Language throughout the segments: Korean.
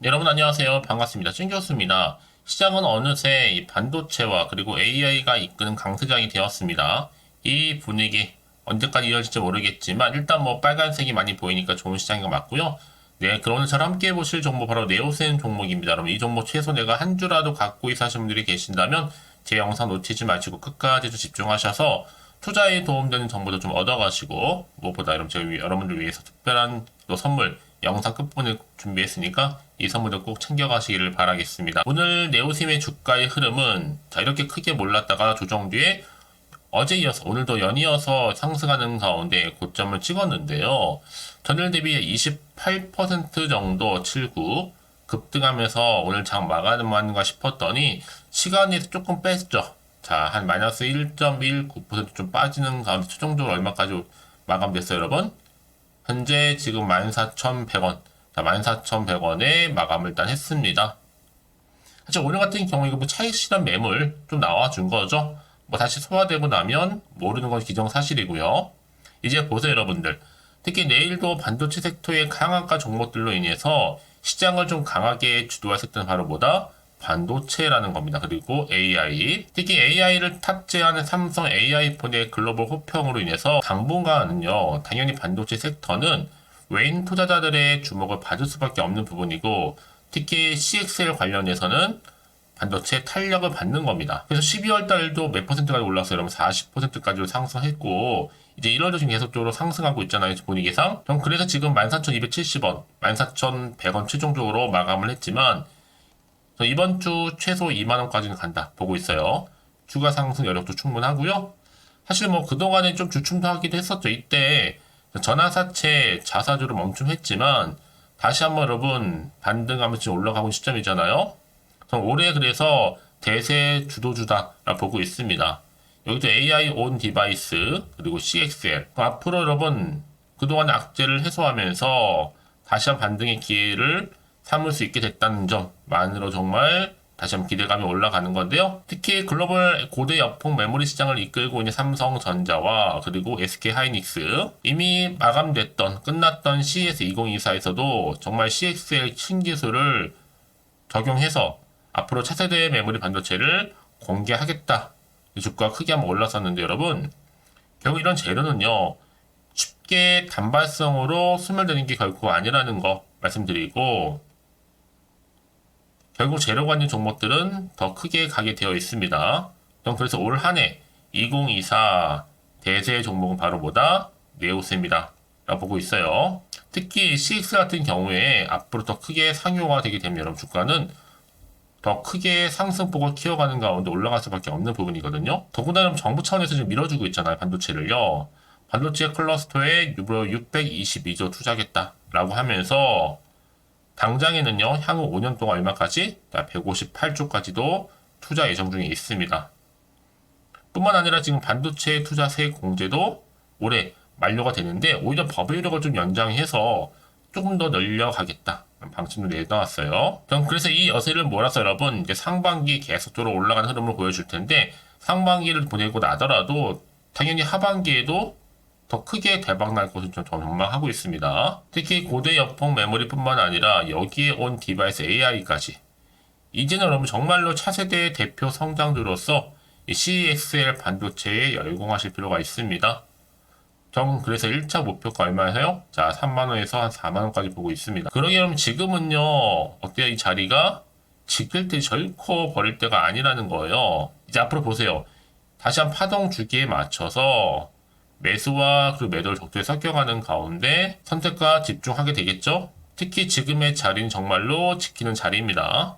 네, 여러분 안녕하세요. 반갑습니다. 찐교수입니다. 시장은 어느새 이 반도체와 그리고 AI가 이끄는 강세장이 되었습니다. 이 분위기 언제까지 이어질지 모르겠지만 일단 뭐 빨간색이 많이 보이니까 좋은 시장인 것 맞고요. 네, 그럼 오늘 저랑 함께 보실 종목 바로 네오센 종목입니다. 여러분 이 종목 최소 내가 한 주라도 갖고 있어 하시는 분들이 계신다면 제 영상 놓치지 마시고 끝까지 좀 집중하셔서 투자에 도움되는 정보도 좀 얻어가시고 무엇보다 여러분들 위해서 특별한 또 선물 영상 끝부분을 준비했으니까 이 선물도 꼭 챙겨가시기를 바라겠습니다. 오늘 네오셈의 주가의 흐름은 자 이렇게 크게 몰랐다가 조정 뒤에 어제 이어서 오늘도 연이어서 상승하는 가운데 고점을 찍었는데요. 전일 대비 28% 정도 79 급등하면서 오늘 장 마감하는가 싶었더니 시간에서 조금 뺐죠. 자, 한 마이너스 1.19% 좀 빠지는 가운데 최종적으로 얼마까지 마감됐어요, 여러분? 현재 지금 14,100원. 자, 14,100원에 마감을 일단 했습니다. 사실 오늘 같은 경우에 이거 뭐 차익 실현 매물 좀 나와준 거죠. 뭐 다시 소화되고 나면 모르는 건 기정사실이고요. 이제 보세요, 여러분들. 특히 내일도 반도체 섹터의 강한가 종목들로 인해서 시장을 좀 강하게 주도할 섹터는 바로 뭐다? 반도체라는 겁니다. 그리고 AI. 특히 AI를 탑재하는 삼성 AI폰의 글로벌 호평으로 인해서 당분간은요, 당연히 반도체 сек터는 외인 투자자들의 주목을 받을 수밖에 없는 부분이고, 특히 CXL 관련해서는 반도체 탄력을 받는 겁니다. 그래서 12월 달도 몇 퍼센트까지 올랐어요. 여러분 40%까지 상승했고, 이제 1월도 지금 계속적으로 상승하고 있잖아요. 분위기상. 전 그래서 지금 14,270원, 14,100원 최종적으로 마감을 했지만, 이번 주 최소 2만원까지는 간다 보고 있어요. 추가 상승 여력도 충분하고요. 사실 뭐 그동안에 좀 주춤도 하기도 했었죠. 이때 전환사채 자사주로 멈춤했지만 다시 한번 여러분 반등하면서 지금 올라가고 있는 시점이잖아요. 올해 그래서 대세 주도주다라고 보고 있습니다. 여기도 AI 온 디바이스 그리고 CXL 앞으로 여러분 그동안 악재를 해소하면서 다시 한번 반등의 기회를 삼을 수 있게 됐다는 점만으로 정말 다시 한번 기대감이 올라가는 건데요. 특히 글로벌 고대 역폭 메모리 시장을 이끌고 있는 삼성전자와 그리고 SK하이닉스 이미 마감됐던 끝났던 CES 2024에서도 정말 CXL 신기술을 적용해서 앞으로 차세대 메모리 반도체를 공개하겠다. 주가가 크게 한번 올랐었는데 여러분 결국 이런 재료는요. 쉽게 단발성으로 소멸되는 게 결코 아니라는 거 말씀드리고 결국 재료가 있는 종목들은 더 크게 가게 되어 있습니다. 그래서 올 한 해 2024 대세 종목은 바로 뭐다? 네오셈이다. 라고 보고 있어요. 특히 CX 같은 경우에 앞으로 더 크게 상용화 되게 되면 여러분 주가는 더 크게 상승폭을 키워가는 가운데 올라갈 수밖에 없는 부분이거든요. 더군다나 정부 차원에서 지금 밀어주고 있잖아요. 반도체를요. 반도체 클러스터에 무려 622조 투자하겠다라고 하면서 당장에는요, 향후 5년 동안 얼마까지? 158조까지도 투자 예정 중에 있습니다. 뿐만 아니라 지금 반도체 투자세 공제도 올해 만료가 되는데 오히려 법의 효력을 좀 연장해서 조금 더 늘려가겠다. 방침도 내놓았어요. 그래서 이 여세를 몰아서 여러분 이제 상반기 계속적으로 올라가는 흐름을 보여줄 텐데 상반기를 보내고 나더라도 당연히 하반기에도 더 크게 대박 날 것을 좀 전망하고 있습니다. 특히 고대 역폭 메모리뿐만 아니라 여기에 온 디바이스 AI까지 이제는 여러분 정말로 차세대의 대표 성장주로서 CXL 반도체에 열공하실 필요가 있습니다. 그래서 1차 목표가 얼마예요? 자, 3만원에서 한 4만원까지 보고 있습니다. 그러게 그럼 지금은요, 어때요? 이 자리가 지킬 때 결코 버릴 때가 아니라는 거예요. 이제 앞으로 보세요. 다시 한 파동 주기에 맞춰서 매수와 그리고 매도를 적절히 섞여가는 가운데 선택과 집중하게 되겠죠? 특히 지금의 자리는 정말로 지키는 자리입니다.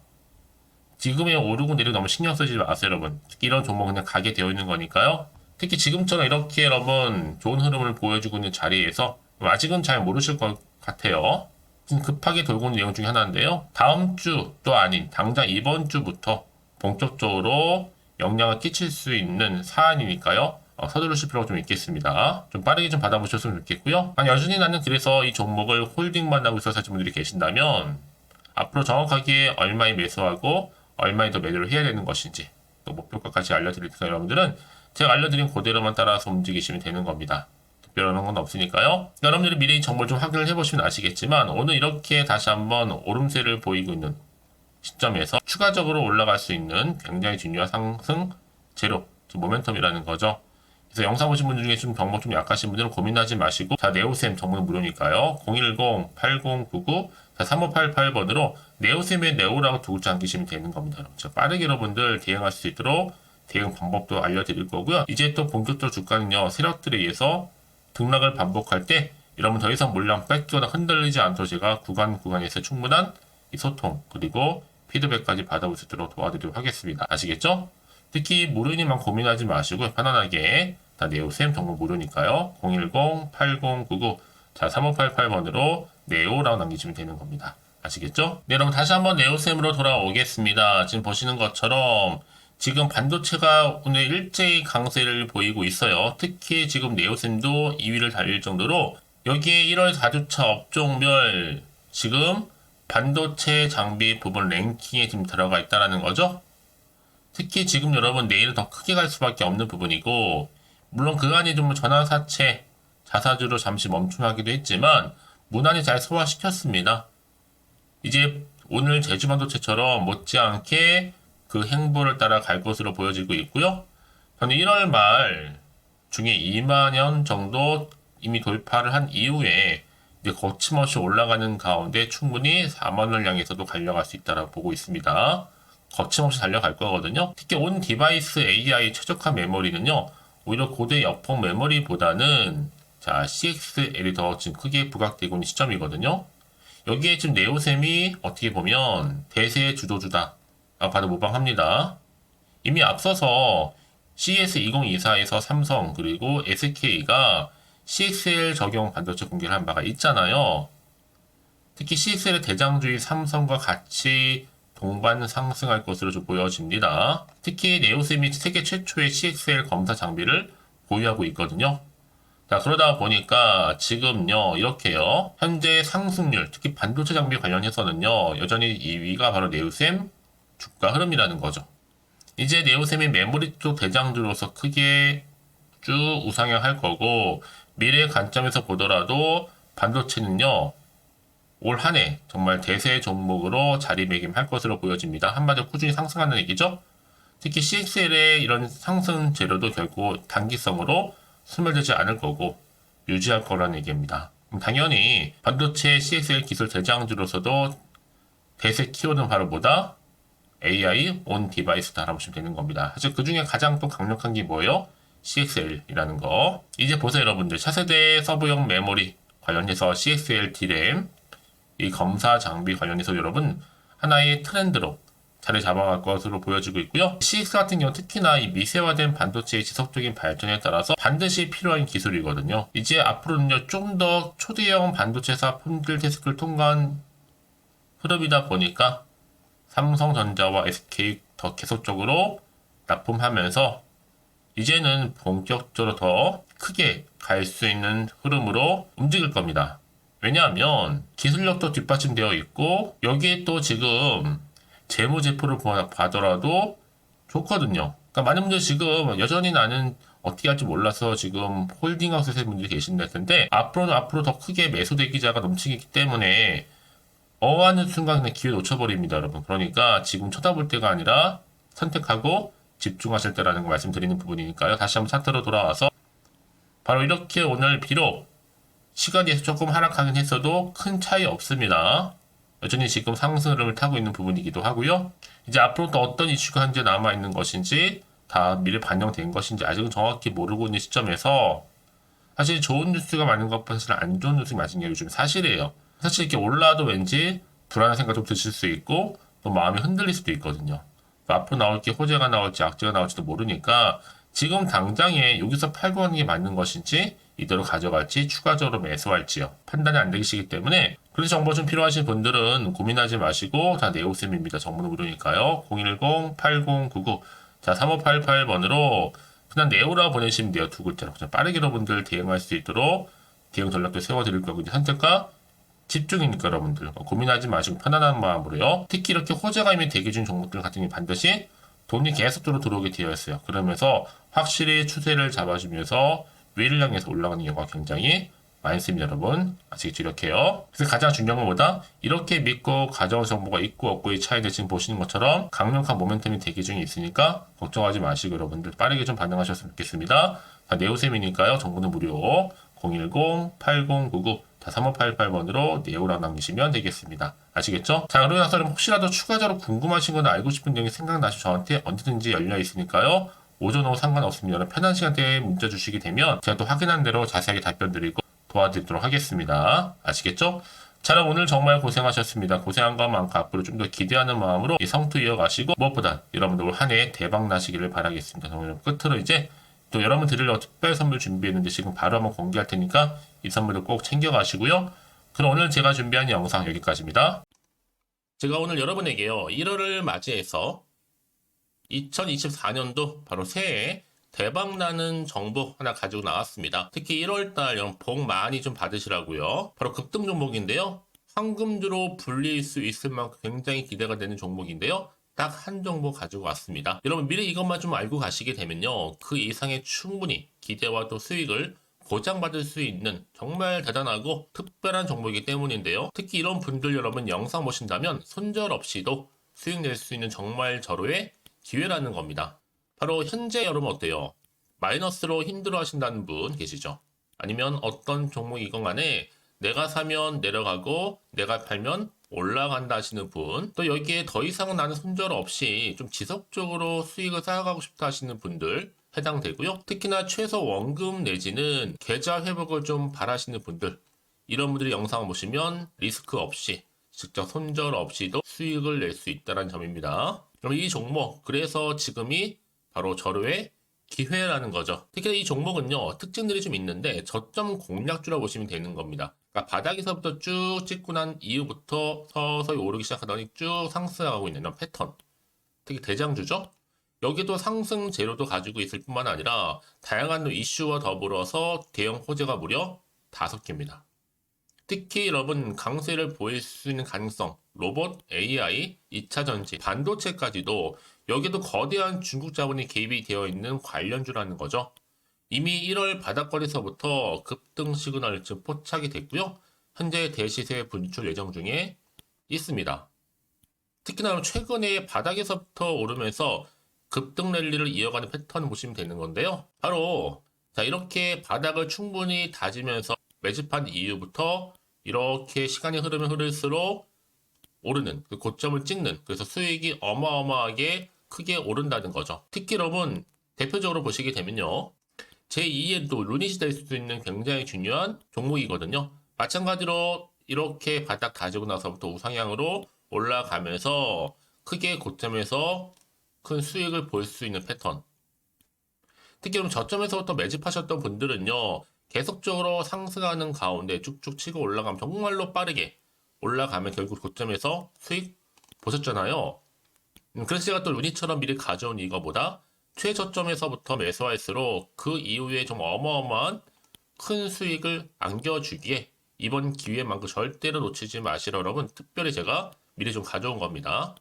지금의 오르고 내리고 너무 신경 쓰지 마세요, 여러분. 특히 이런 종목은 그냥 가게 되어 있는 거니까요. 특히 지금처럼 이렇게 여러분 좋은 흐름을 보여주고 있는 자리에서 아직은 잘 모르실 것 같아요. 지금 급하게 돌고 있는 내용 중에 하나인데요. 다음 주도 아닌 당장 이번 주부터 본격적으로 영향을 끼칠 수 있는 사안이니까요. 서두르실 필요가 좀 있겠습니다. 좀 빠르게 좀 받아보셨으면 좋겠고요. 여전히 나는 그래서 이 종목을 홀딩만 하고 있어서 하시는 분들이 계신다면 앞으로 정확하게 얼마에 매수하고 얼마에 더 매도를 해야 되는 것인지 또 목표가까지 알려드릴 테니까 여러분들은 제가 알려드린 그대로만 따라서 움직이시면 되는 겁니다. 특별한 건 없으니까요. 여러분들이 미리 정보를 좀 확인을 해보시면 아시겠지만 오늘 이렇게 다시 한번 오름세를 보이고 있는 시점에서 추가적으로 올라갈 수 있는 굉장히 중요한 상승 재료, 모멘텀이라는 거죠. 그래서 영상 보신 분들 중에 좀 정보 좀 약하신 분들은 고민하지 마시고, 자, 네오셈 정보는 무료니까요. 010-8099-3588번으로 네오셈의 네오라고 두 글자 남기시면 되는 겁니다. 제가 빠르게 여러분들 대응할 수 있도록 대응 방법도 알려드릴 거고요. 이제 또 본격적으로 주가는요, 세력들에 의해서 등락을 반복할 때 여러분 더 이상 물량 뺏기거나 흔들리지 않도록 제가 구간에서 충분한 이 소통 그리고 피드백까지 받아볼 수 있도록 도와드리도록 하겠습니다. 아시겠죠? 특히 무료니만 고민하지 마시고 편안하게 다 네오셈 정보 무료니까요. 010-8099 자 3588번으로 네오라고 남기시면 되는 겁니다. 아시겠죠? 네, 여러분 다시 한번 네오셈으로 돌아오겠습니다. 지금 보시는 것처럼 지금 반도체가 오늘 일제히 강세를 보이고 있어요. 특히 지금 네오셈도 2위를 달릴 정도로 여기에 1월 4주차 업종별 지금 반도체 장비 부분 랭킹에 지금 들어가 있다는 거죠. 특히 지금 여러분 내일은 더 크게 갈 수밖에 없는 부분이고, 물론 그 안에 좀 전환사채 자사주로 잠시 멈춤하기도 했지만 무난히 잘 소화시켰습니다. 이제 오늘 제주반도체처럼 못지않게 그 행보를 따라 갈 것으로 보여지고 있고요. 저는 1월 말 중에 2만원 정도 이미 돌파를 한 이후에 이제 거침없이 올라가는 가운데 충분히 4만원을 향해서도 달려갈 수 있다고 보고 있습니다. 거침없이 달려갈 거거든요. 특히 온 디바이스 AI 최적화 메모리는요, 오히려 고대 여펑 메모리보다는 자 CXL이 더 지금 크게 부각되고 있는 시점이거든요. 여기에 지금 네오셈이 어떻게 보면 대세의 주도주다 봐도 무방합니다. 이미 앞서서 CES2024에서 삼성 그리고 SK가 CXL 적용 반도체 공개를 한 바가 있잖아요. 특히 CXL의 대장주인 삼성과 같이 동반 상승할 것으로 좀 보여집니다. 특히 네오셈이 세계 최초의 CXL 검사 장비를 보유하고 있거든요. 자, 그러다 보니까 지금요, 이렇게요. 현재 상승률, 특히 반도체 장비 관련해서는요, 여전히 2위가 바로 네오셈 주가 흐름이라는 거죠. 이제 네오셈이 메모리 쪽 대장주로서 크게 쭉 우상향할 거고, 미래 관점에서 보더라도 반도체는요, 올 한 해 정말 대세 종목으로 자리매김할 것으로 보여집니다. 한마디로 꾸준히 상승하는 얘기죠. 특히 CXL의 이런 상승 재료도 결국 단기성으로 소멸되지 않을 거고 유지할 거라는 얘기입니다. 당연히 반도체 CXL 기술 대장주로서도 대세 키워드는 바로 뭐다? AI 온 디바이스다라고 보시면 되는 겁니다. 사실 그 중에 가장 또 강력한 게 뭐예요? CXL이라는 거. 이제 보세요, 여러분들. 차세대 서브용 메모리 관련해서 CXL D램 이 검사 장비 관련해서 여러분 하나의 트렌드로 자리 잡아갈 것으로 보여지고 있고요. CX 같은 경우 특히나 이 미세화된 반도체의 지속적인 발전에 따라서 반드시 필요한 기술이거든요. 이제 앞으로는요, 좀 더 초대형 반도체사 폰들 테스트를 통과한 흐름이다 보니까 삼성전자와 SK 더 계속적으로 납품하면서 이제는 본격적으로 더 크게 갈 수 있는 흐름으로 움직일 겁니다. 왜냐하면 기술력도 뒷받침되어 있고 여기에 또 지금 재무제표를 봐더라도 좋거든요. 그러니까 많은 분들이 지금 여전히 나는 어떻게 할지 몰라서 지금 홀딩하우스에 분들이 계신들 텐데 앞으로 더 크게 매수 대기자가 넘치기 때문에 어하는 순간 그냥 기회 놓쳐버립니다, 여러분. 그러니까 지금 쳐다볼 때가 아니라 선택하고 집중하실 때라는 걸 말씀드리는 부분이니까요. 다시 한번 차트로 돌아와서 바로 이렇게 오늘 비록 시간에서 조금 하락하긴 했어도 큰 차이 없습니다. 여전히 지금 상승 흐름을 타고 있는 부분이기도 하고요. 이제 앞으로 또 어떤 이슈가 현재 남아있는 것인지 다 미래 반영된 것인지 아직은 정확히 모르고 있는 시점에서 사실 좋은 뉴스가 많은 것보다 사실 안 좋은 뉴스가 많은 게 요즘 사실이에요. 사실 이렇게 올라도 왠지 불안한 생각 좀 드실 수 있고 또 마음이 흔들릴 수도 있거든요. 앞으로 나올 게 호재가 나올지 악재가 나올지도 모르니까 지금 당장에 여기서 팔고 하는 게 맞는 것인지 이대로 가져갈지 추가적으로 매수할지요. 판단이 안 되시기 때문에 그래서 정보 좀 필요하신 분들은 고민하지 마시고 다 네오셈입니다. 정보는 무료니까요. 010-8099 자 3588번으로 그냥 네오라 보내시면 돼요. 두 글자로. 그냥 빠르게 여러분들 대응할 수 있도록 대응 전략도 세워드릴 거고 선택과 집중이니까 여러분들 고민하지 마시고 편안한 마음으로요. 특히 이렇게 호재가 이미 대기 중 종목들 같은 경우 반드시 돈이 계속적으로 들어오게 되어 있어요. 그러면서 확실히 추세를 잡아주면서 위를 향해서 올라가는 경우가 굉장히 많습니다, 여러분. 아시겠죠? 이렇게요. 그래서 가장 중요한 건 뭐다? 이렇게 믿고 가져온 정보가 있고 없고의 차이를 지금 보시는 것처럼 강력한 모멘텀이 대기 중에 있으니까 걱정하지 마시고 여러분들 빠르게 좀 반응하셨으면 좋겠습니다. 다 네오셈이니까요. 정보는 무료. 010-8099-3588번으로 네오라고 남기시면 되겠습니다. 아시겠죠? 자, 그러고 나서 혹시라도 추가적으로 궁금하신 거나 알고 싶은 내용이 생각나시면 저한테 언제든지 열려 있으니까요. 오전 오후 상관없습니다. 편한 시간대에 문자 주시게 되면 제가 또 확인한 대로 자세하게 답변 드리고 도와드리도록 하겠습니다. 아시겠죠? 자, 그럼 오늘 정말 고생하셨습니다. 고생한 것만큼 앞으로 좀 더 기대하는 마음으로 이 성투 이어가시고 무엇보다 여러분들 올 한 해 대박 나시기를 바라겠습니다. 오늘 끝으로 이제 또 여러분 드리려고 특별 선물 준비했는데 지금 바로 한번 공개할 테니까 이 선물을 꼭 챙겨가시고요. 그럼 오늘 제가 준비한 영상 여기까지입니다. 제가 오늘 여러분에게요. 1월을 맞이해서 2024년도 바로 새해 대박나는 정보 하나 가지고 나왔습니다. 특히 1월달 여러분 복 많이 좀 받으시라고요. 바로 급등 종목인데요. 황금주로 불릴 수 있을 만큼 굉장히 기대가 되는 종목인데요. 딱 한 정보 가지고 왔습니다. 여러분 미리 이것만 좀 알고 가시게 되면요. 그 이상의 충분히 기대와 또 수익을 보장받을 수 있는 정말 대단하고 특별한 정보이기 때문인데요. 특히 이런 분들 여러분 영상 보신다면 손절 없이도 수익 낼 수 있는 정말 절호의 기회라는 겁니다. 바로 현재 여러분 어때요? 마이너스로 힘들어 하신다는 분 계시죠? 아니면 어떤 종목이건 간에 내가 사면 내려가고 내가 팔면 올라간다 하시는 분, 또 여기에 더 이상 나는 손절 없이 좀 지속적으로 수익을 쌓아가고 싶다 하시는 분들 해당되고요. 특히나 최소 원금 내지는 계좌 회복을 좀 바라시는 분들, 이런 분들이 영상을 보시면 리스크 없이 직접 손절 없이도 수익을 낼 수 있다는 점입니다. 그럼 이 종목, 그래서 지금이 바로 절호의 기회라는 거죠. 특히 이 종목은요, 특징들이 좀 있는데 저점 공략주라고 보시면 되는 겁니다. 그러니까 바닥에서부터 쭉 찍고 난 이후부터 서서히 오르기 시작하더니 쭉 상승하고 있는 이런 패턴. 특히 대장주죠. 여기도 상승 재료도 가지고 있을 뿐만 아니라 다양한 이슈와 더불어서 대형 호재가 무려 5개입니다. 특히 여러분 강세를 보일 수 있는 가능성, 로봇, AI, 2차 전지, 반도체까지도 여기도 거대한 중국 자본이 개입이 되어 있는 관련주라는 거죠. 이미 1월 바닥거리서부터 급등 시그널 즉 포착이 됐고요. 현재 대시세 분출 예정 중에 있습니다. 특히나 최근에 바닥에서부터 오르면서 급등 랠리를 이어가는 패턴을 보시면 되는 건데요. 바로 자 이렇게 바닥을 충분히 다지면서 매집한 이후부터 이렇게 시간이 흐르면 흐를수록 오르는 그 고점을 찍는, 그래서 수익이 어마어마하게 크게 오른다는 거죠. 특히 여러분 대표적으로 보시게 되면요. 제2의 또 루닛이 될 수도 있는 굉장히 중요한 종목이거든요. 마찬가지로 이렇게 바닥 다지고 나서부터 우상향으로 올라가면서 크게 고점에서 큰 수익을 볼 수 있는 패턴. 특히 그럼 저점에서부터 매집하셨던 분들은요. 계속적으로 상승하는 가운데 쭉쭉 치고 올라가면 정말로 빠르게 올라가면 결국 고점에서 수익 보셨잖아요. 그래서 제가 또 루니처럼 미리 가져온 이거보다 최저점에서부터 매수할수록 그 이후에 좀 어마어마한 큰 수익을 안겨주기에 이번 기회만큼 절대로 놓치지 마시라 여러분 특별히 제가 미리 좀 가져온 겁니다.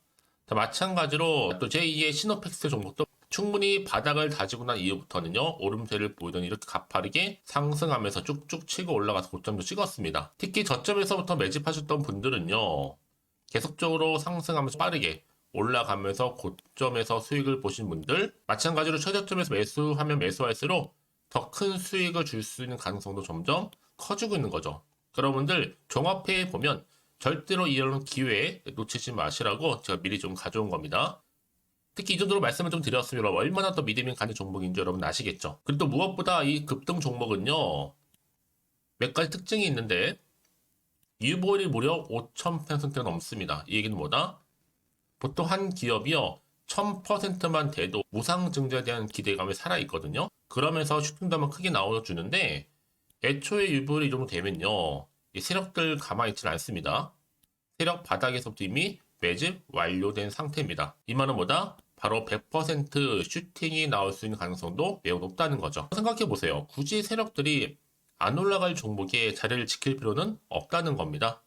자, 마찬가지로 또 제2의 시노팩스 종목도 충분히 바닥을 다지고 난 이후부터는요 오름세를 보이더니 이렇게 가파르게 상승하면서 쭉쭉 치고 올라가서 고점도 찍었습니다. 특히 저점에서부터 매집하셨던 분들은요 계속적으로 상승하면서 빠르게 올라가면서 고점에서 수익을 보신 분들, 마찬가지로 최저점에서 매수하면 매수할수록 더 큰 수익을 줄 수 있는 가능성도 점점 커지고 있는 거죠. 여러분들 종합해 보면 절대로 이런 기회에 놓치지 마시라고 제가 미리 좀 가져온 겁니다. 특히 이 정도로 말씀을 좀 드렸으면 여러분 얼마나 더 믿음이 가는 종목인 줄 여러분 아시겠죠? 그리고 또 무엇보다 이 급등 종목은요 몇 가지 특징이 있는데 유보율이 무려 5,000%가 넘습니다. 이 얘기는 뭐다? 보통 한 기업이요 1000%만 돼도 무상증자에 대한 기대감이 살아있거든요. 그러면서 슈팅도 한번 크게 나와주는데 애초에 유보율이 이 정도 되면요 이 세력들 가만히 있지는 않습니다. 세력 바닥에서부터 이미 매집 완료된 상태입니다. 이 말은 뭐다? 바로 100% 슈팅이 나올 수 있는 가능성도 매우 높다는 거죠. 생각해보세요. 굳이 세력들이 안 올라갈 종목에 자리를 지킬 필요는 없다는 겁니다.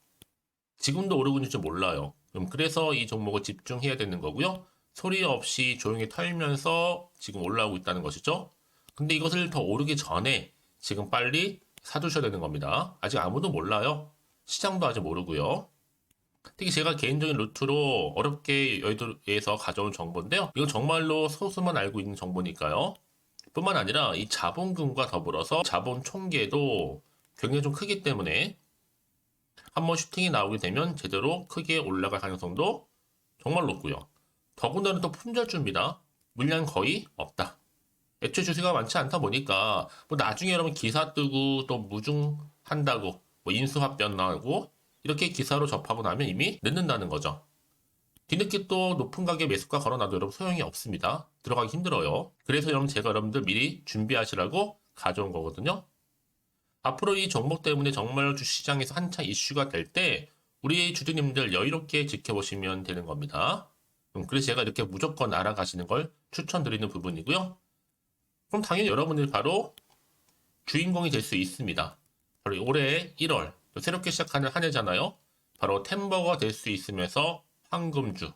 지금도 오르고 있는지 몰라요. 그래서 이 종목을 집중해야 되는 거고요. 소리 없이 조용히 털면서 지금 올라오고 있다는 것이죠. 근데 이것을 더 오르기 전에 지금 빨리 사두셔야 되는 겁니다. 아직 아무도 몰라요. 시장도 아직 모르고요. 특히 제가 개인적인 루트로 어렵게 여의도에서 가져온 정보인데요. 이건 정말로 소수만 알고 있는 정보니까요. 뿐만 아니라 이 자본금과 더불어서 자본 총계도 굉장히 좀 크기 때문에 한번 슈팅이 나오게 되면 제대로 크게 올라갈 가능성도 정말 높고요. 더군다나 또 품절주입니다. 물량 거의 없다. 애초에 주세가 많지 않다 보니까 뭐 나중에 여러분 기사 뜨고 또 무중한다고 뭐 인수합병 나오고 이렇게 기사로 접하고 나면 이미 늦는다는 거죠. 뒤늦게 또 높은 가격 매수가 걸어놔도 여러분 소용이 없습니다. 들어가기 힘들어요. 그래서 여러분 제가 여러분들 미리 준비하시라고 가져온 거거든요. 앞으로 이 종목 때문에 정말 주시장에서 한창 이슈가 될 때 우리 주주님들 여유롭게 지켜보시면 되는 겁니다. 그래서 제가 이렇게 무조건 알아가시는 걸 추천드리는 부분이고요. 그럼 당연히 여러분들이 바로 주인공이 될 수 있습니다. 바로 올해 1월 새롭게 시작하는 한 해잖아요. 바로 템버가 될 수 있으면서 황금주,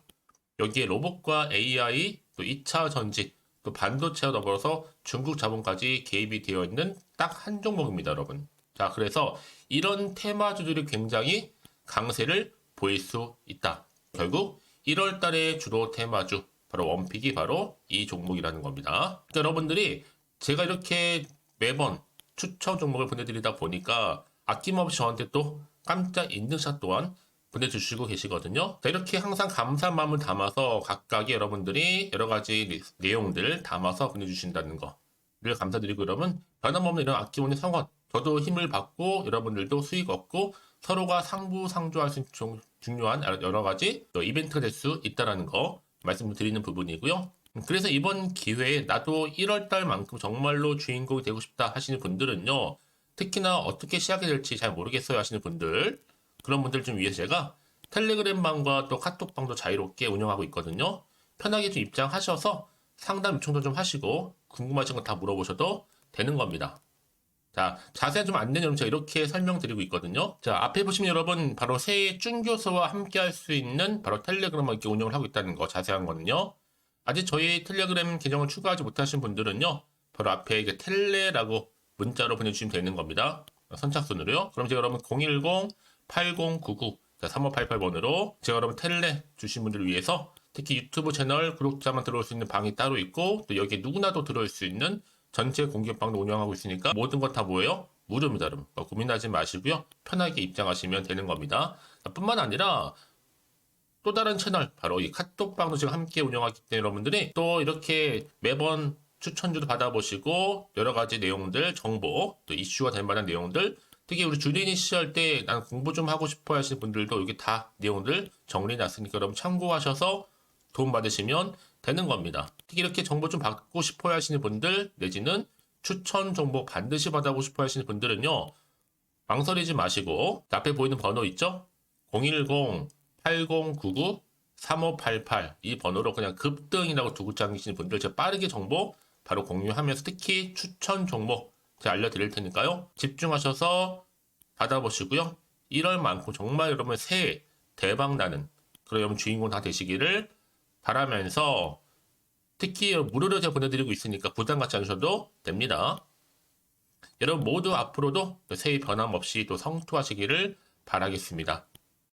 여기에 로봇과 AI, 또 2차 전지, 또 반도체와 더불어서 중국 자본까지 개입이 되어 있는 딱 한 종목입니다, 여러분. 자, 그래서 이런 테마주들이 굉장히 강세를 보일 수 있다. 결국 1월 달에 주로 테마주, 바로 원픽이 바로 이 종목이라는 겁니다. 그러니까 여러분들이 제가 이렇게 매번 추천 종목을 보내드리다 보니까 아낌없이 저한테 또 깜짝 인증샷 또한 보내주시고 계시거든요. 자, 이렇게 항상 감사한 마음을 담아서 각각의 여러분들이 여러 가지 내용들 담아서 보내주신다는 거를 감사드리고, 여러분 변함없는 이런 아낌없는 성원, 저도 힘을 받고 여러분들도 수익 얻고 서로가 상부상조할 수 있는 중요한 여러 가지 이벤트가 될 수 있다는 거 말씀드리는 부분이고요. 그래서 이번 기회에 나도 1월달만큼 정말로 주인공이 되고 싶다 하시는 분들은요, 특히나 어떻게 시작이 될지 잘 모르겠어요 하시는 분들, 그런 분들 좀 위해서 제가 텔레그램 방과 또 카톡방도 자유롭게 운영하고 있거든요. 편하게 좀 입장하셔서 상담 요청도 좀 하시고 궁금하신 거 다 물어보셔도 되는 겁니다. 자, 자세한 좀 안내는 제가 이렇게 설명드리고 있거든요. 자, 앞에 보시면 여러분 바로 새해 쭌교수와 함께 할 수 있는 바로 텔레그램을 이렇게 운영을 하고 있다는 거, 자세한 거는요. 아직 저희 텔레그램 계정을 추가하지 못하신 분들은요, 바로 앞에 이게 텔레라고 문자로 보내주시면 되는 겁니다. 선착순으로요. 그럼 제가 여러분 010-8099-3588번으로 제가 여러분 텔레 주신 분들을 위해서 특히 유튜브 채널 구독자만 들어올 수 있는 방이 따로 있고, 또 여기에 누구나도 들어올 수 있는 전체 공개방도 운영하고 있으니까 모든 것 다 뭐예요? 무료입니다, 여러분. 고민하지 마시고요. 편하게 입장하시면 되는 겁니다. 뿐만 아니라 또 다른 채널, 바로 이 카톡방도 지금 함께 운영하기 때문에 여러분들이 또 이렇게 매번 추천주도 받아보시고 여러 가지 내용들, 정보, 또 이슈가 될 만한 내용들, 특히 우리 주린이 시절 때 난 공부 좀 하고 싶어 하시는 분들도 여기 다 내용들 정리해놨으니까 여러분 참고하셔서 도움 받으시면 되는 겁니다. 특히 이렇게 정보 좀 받고 싶어 하시는 분들, 내지는 추천 정보 반드시 받아보고 싶어 하시는 분들은요, 망설이지 마시고 앞에 보이는 번호 있죠? 010-8099-3588 이 번호로 그냥 급등이라고 두고 당기시는 분들 제가 빠르게 정보 바로 공유하면서 특히 추천 종목 제가 알려드릴 테니까요. 집중하셔서 받아보시고요. 1월만큼 정말 여러분 새해 대박나는 그런 여러분 주인공 다 되시기를 바라면서, 특히 무료로 제가 보내드리고 있으니까 부담 갖지 않으셔도 됩니다. 여러분 모두 앞으로도 새해 변함없이 또 성투하시기를 바라겠습니다.